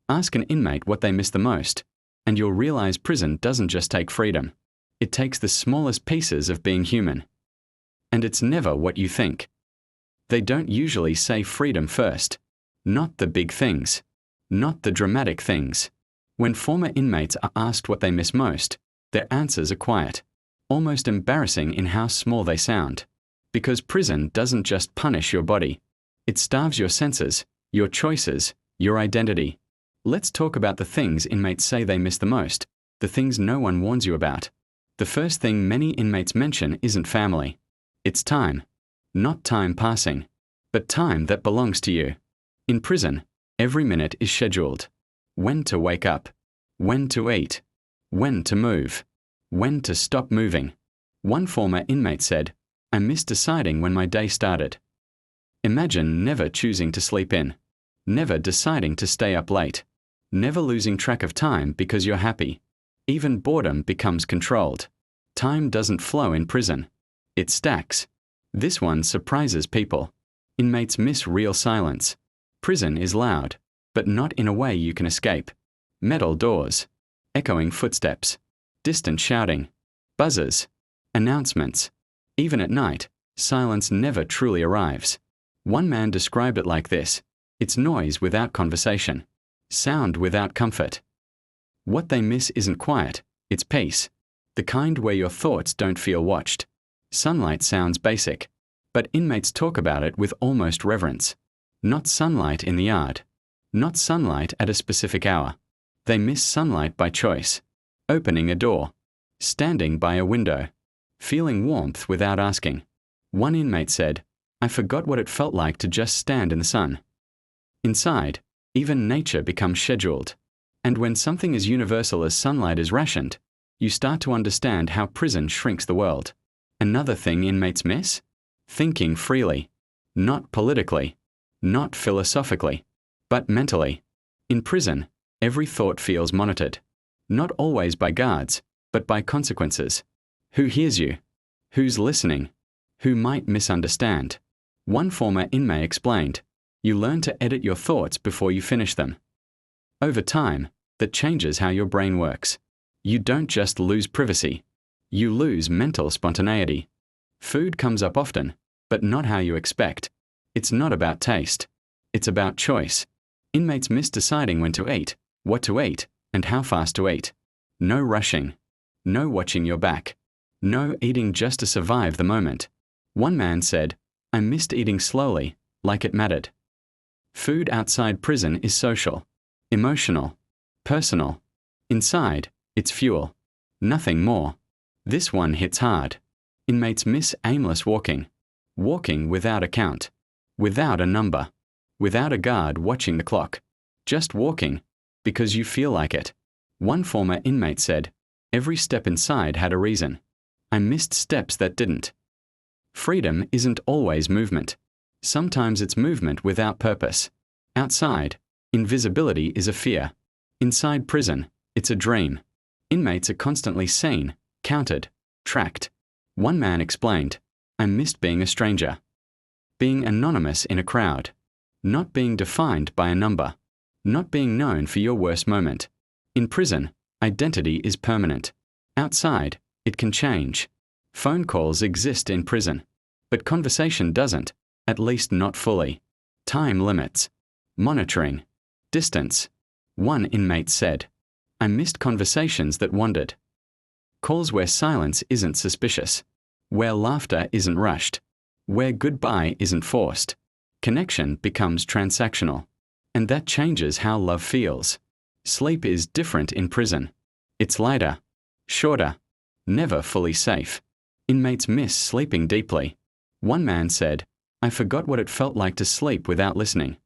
Ask an inmate what they miss the most, and you'll realize prison doesn't just take freedom. It takes the smallest pieces of being human. And it's never what you think. They don't usually say freedom first. Not the big things. Not the dramatic things. When former inmates are asked what they miss most, their answers are quiet, almost embarrassing in how small they sound. Because prison doesn't just punish your body. It starves your senses, your choices, your identity. Let's talk about the things inmates say they miss the most, the things no one warns you about. The first thing many inmates mention isn't family. It's time. Not time passing, but time that belongs to you. In prison, every minute is scheduled. When to wake up, when to eat, when to move, when to stop moving. One former inmate said, "I miss deciding when my day started." Imagine never choosing to sleep in, never deciding to stay up late, never losing track of time because you're happy. Even boredom becomes controlled. Time doesn't flow in prison. It stacks. This one surprises people. Inmates miss real silence. Prison is loud, but not in a way you can escape. Metal doors, echoing footsteps, distant shouting, buzzers, announcements. Even at night, silence never truly arrives. One man described it like this: it's noise without conversation, sound without comfort. What they miss isn't quiet, it's peace. The kind where your thoughts don't feel watched. Sunlight sounds basic, but inmates talk about it with almost reverence. Not sunlight in the yard. Not sunlight at a specific hour. They miss sunlight by choice. Opening a door. Standing by a window. Feeling warmth without asking. One inmate said, "I forgot what it felt like to just stand in the sun." Inside, even nature becomes scheduled. And when something as universal as sunlight is rationed, you start to understand how prison shrinks the world. Another thing inmates miss? Thinking freely. Not politically. Not philosophically. But mentally. In prison, every thought feels monitored. Not always by guards, but by consequences. Who hears you? Who's listening? Who might misunderstand? One former inmate explained, "You learn to edit your thoughts before you finish them." Over time, that changes how your brain works. You don't just lose privacy. You lose mental spontaneity. Food comes up often, but not how you expect. It's not about taste. It's about choice. Inmates miss deciding when to eat, what to eat, and how fast to eat. No rushing. No watching your back. No eating just to survive the moment. One man said, "I missed eating slowly, like it mattered." Food outside prison is social, emotional, personal. Inside, it's fuel. Nothing more. This one hits hard. Inmates miss aimless walking. Walking without a count. Without a number. Without a guard watching the clock. Just walking, because you feel like it. One former inmate said, "Every step inside had a reason. I missed steps that didn't." Freedom isn't always movement. Sometimes it's movement without purpose. Outside, invisibility is a fear. Inside prison, it's a dream. Inmates are constantly seen, counted, tracked. One man explained, "I missed being a stranger. Being anonymous in a crowd. Not being defined by a number. Not being known for your worst moment." In prison, identity is permanent. Outside, it can change. Phone calls exist in prison, but conversation doesn't, at least not fully. Time limits. Monitoring. Distance. One inmate said, "I missed conversations that wandered." Calls where silence isn't suspicious. Where laughter isn't rushed. Where goodbye isn't forced. Connection becomes transactional. And that changes how love feels. Sleep is different in prison. It's lighter. Shorter. Never fully safe. Inmates miss sleeping deeply. One man said, "I forgot what it felt like to sleep without listening."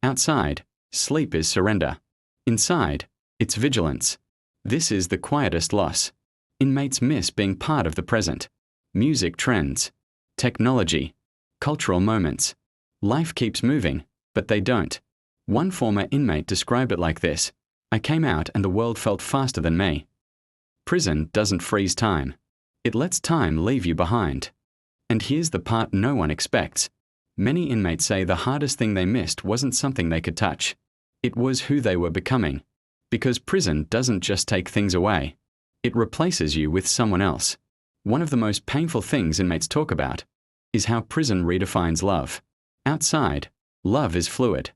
Outside, sleep is surrender. Inside, it's vigilance. This is the quietest loss. Inmates miss being part of the present. Music trends. Technology. Cultural moments. Life keeps moving, but they don't. One former inmate described it like this: "I came out and the world felt faster than me." Prison doesn't freeze time. It lets time leave you behind. And here's the part no one expects. Many inmates say the hardest thing they missed wasn't something they could touch. It was who they were becoming. Because prison doesn't just take things away. It replaces you with someone else. One of the most painful things inmates talk about is how prison redefines love. Outside, love is fluid.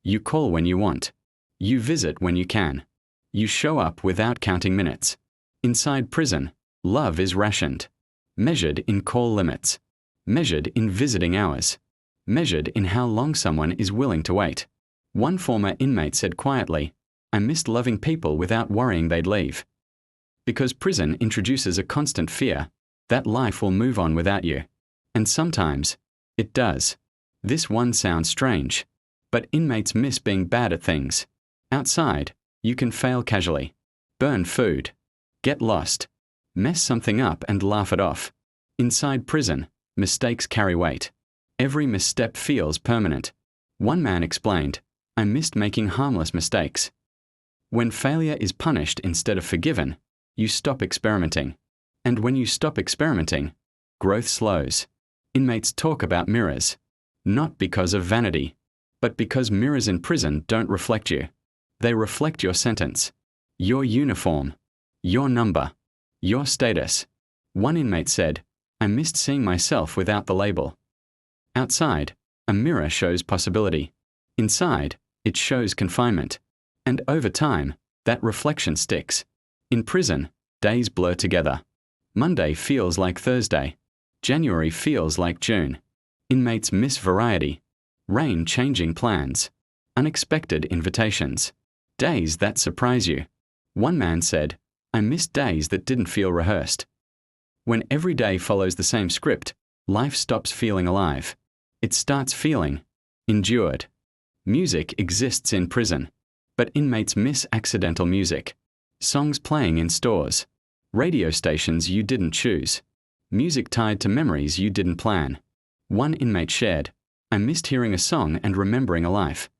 You call when you want. You visit when you can. You show up without counting minutes. Inside prison, love is rationed. Measured in call limits. Measured in visiting hours. Measured in how long someone is willing to wait. One former inmate said quietly, "I missed loving people without worrying they'd leave." Because prison introduces a constant fear that life will move on without you. And sometimes, it does. This one sounds strange, but inmates miss being bad at things. Outside, you can fail casually, burn food, get lost, mess something up and laugh it off. Inside prison, mistakes carry weight. Every misstep feels permanent. One man explained, "I missed making harmless mistakes." When failure is punished instead of forgiven, you stop experimenting. And when you stop experimenting, growth slows. Inmates talk about mirrors, not because of vanity, but because mirrors in prison don't reflect you. They reflect your sentence, your uniform, your number, your status. One inmate said, "I missed seeing myself without the label." Outside, a mirror shows possibility. Inside, it shows confinement. And over time, that reflection sticks. In prison, days blur together. Monday feels like Thursday. January feels like June. Inmates miss variety. Rain changing plans. Unexpected invitations. Days that surprise you. One man said, "I miss days that didn't feel rehearsed." When every day follows the same script, life stops feeling alive. It starts feeling endured. Music exists in prison, but inmates miss accidental music. Songs playing in stores. Radio stations you didn't choose. Music tied to memories you didn't plan. One inmate shared, "I missed hearing a song and remembering a life."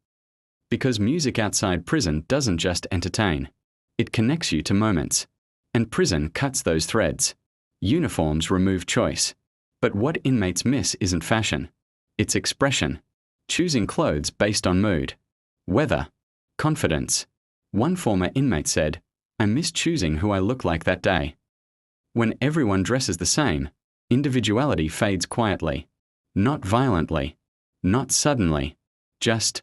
Because music outside prison doesn't just entertain. It connects you to moments. And prison cuts those threads. Uniforms remove choice. But what inmates miss isn't fashion. It's expression. Choosing clothes based on mood, weather, confidence. One former inmate said, "I miss choosing who I look like that day." When everyone dresses the same, individuality fades quietly. Not violently. Not suddenly. Just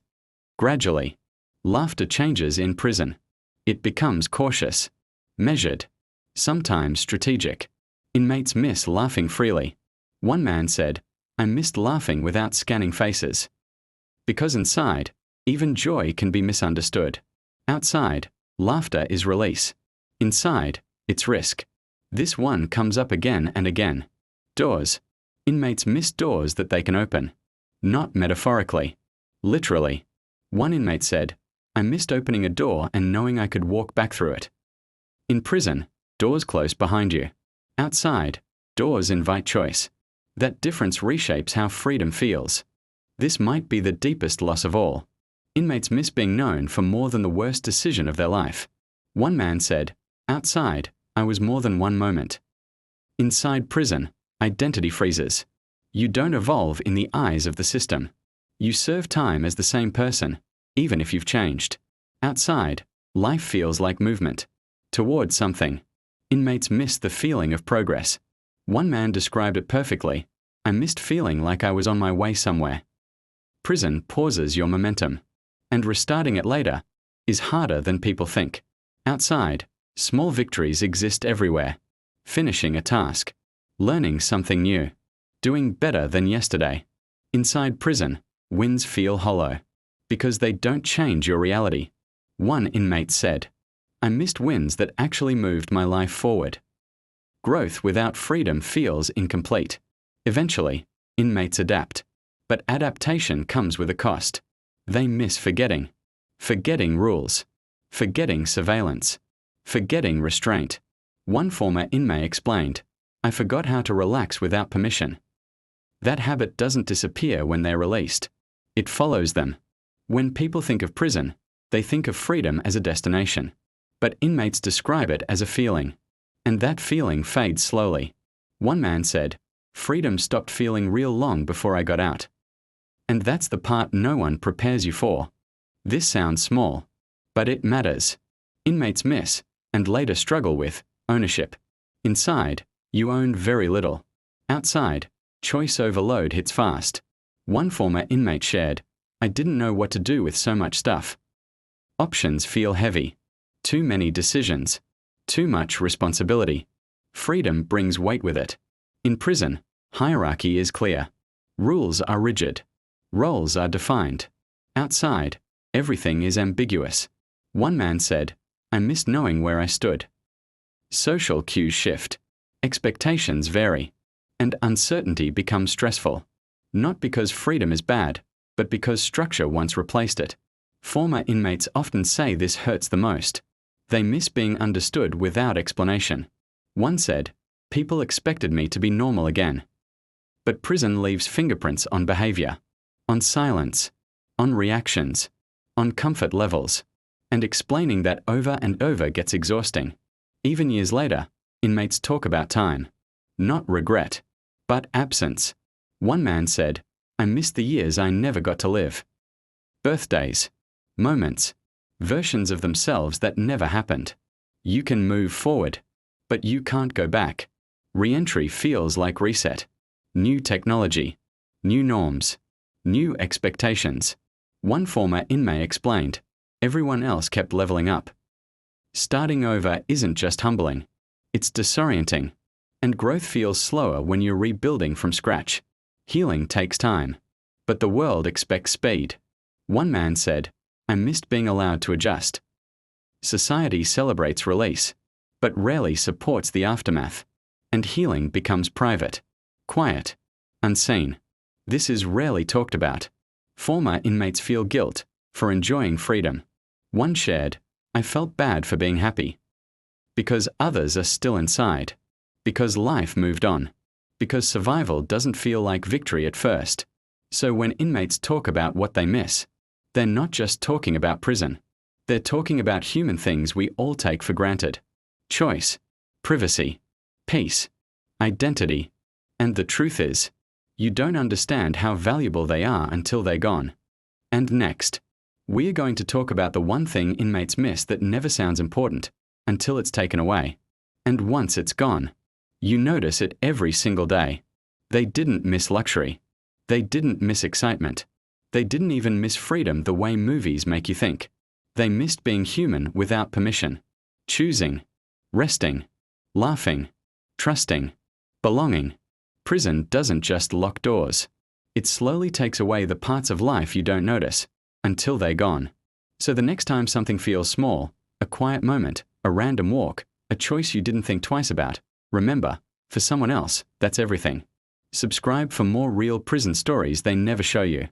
gradually. Laughter changes in prison. It becomes cautious, measured, sometimes strategic. Inmates miss laughing freely. One man said, "I missed laughing without scanning faces." Because inside, even joy can be misunderstood. Outside, laughter is release. Inside, it's risk. This one comes up again and again. Doors. Inmates miss doors that they can open. Not metaphorically. Literally. One inmate said, "I missed opening a door and knowing I could walk back through it." In prison, doors close behind you. Outside, doors invite choice. That difference reshapes how freedom feels. This might be the deepest loss of all. Inmates miss being known for more than the worst decision of their life. One man said, "Outside, I was more than one moment." Inside prison, identity freezes. You don't evolve in the eyes of the system. You serve time as the same person, even if you've changed. Outside, life feels like movement. Toward something. Inmates miss the feeling of progress. One man described it perfectly. "I missed feeling like I was on my way somewhere." Prison pauses your momentum. And restarting it later is harder than people think. Outside, small victories exist everywhere. Finishing a task. Learning something new. Doing better than yesterday. Inside prison, wins feel hollow. Because they don't change your reality. One inmate said, "I missed wins that actually moved my life forward." Growth without freedom feels incomplete. Eventually, inmates adapt. But adaptation comes with a cost. They miss forgetting. Forgetting rules. Forgetting surveillance. Forgetting restraint. One former inmate explained, "I forgot how to relax without permission." That habit doesn't disappear when they're released. It follows them. When people think of prison, they think of freedom as a destination. But inmates describe it as a feeling. And that feeling fades slowly. One man said, "Freedom stopped feeling real long before I got out." And that's the part no one prepares you for. This sounds small, but it matters. Inmates miss, and later struggle with, ownership. Inside, you own very little. Outside, choice overload hits fast. One former inmate shared, "I didn't know what to do with so much stuff." Options feel heavy. Too many decisions. Too much responsibility. Freedom brings weight with it. In prison, hierarchy is clear. Rules are rigid. Roles are defined. Outside, everything is ambiguous. One man said, "I missed knowing where I stood." Social cues shift. Expectations vary. And uncertainty becomes stressful. Not because freedom is bad, but because structure once replaced it. Former inmates often say this hurts the most. They miss being understood without explanation. One said, "People expected me to be normal again." But prison leaves fingerprints on behavior, on silence, on reactions, on comfort levels. And explaining that over and over gets exhausting. Even years later, inmates talk about time. Not regret, but absence. One man said, "I miss the years I never got to live." Birthdays, moments, versions of themselves that never happened. You can move forward, but you can't go back. Re-entry feels like reset. New technology, new norms, new expectations. One former inmate explained, "Everyone else kept leveling up." Starting over isn't just humbling, it's disorienting. And growth feels slower when you're rebuilding from scratch. Healing takes time, but the world expects speed. One man said, "I missed being allowed to adjust." Society celebrates release, but rarely supports the aftermath. And healing becomes private, quiet, unseen. This is rarely talked about. Former inmates feel guilt for enjoying freedom. One shared, "I felt bad for being happy." Because others are still inside. Because life moved on. Because survival doesn't feel like victory at first. So when inmates talk about what they miss, they're not just talking about prison. They're talking about human things we all take for granted. Choice, privacy, peace, identity. And the truth is, you don't understand how valuable they are until they're gone. And next, we are going to talk about the one thing inmates miss that never sounds important until it's taken away. And once it's gone, you notice it every single day. They didn't miss luxury. They didn't miss excitement. They didn't even miss freedom the way movies make you think. They missed being human without permission. Choosing, resting, laughing, trusting, belonging. Prison doesn't just lock doors. It slowly takes away the parts of life you don't notice until they're gone. So the next time something feels small, a quiet moment, a random walk, a choice you didn't think twice about, remember, for someone else, that's everything. Subscribe for more real prison stories they never show you.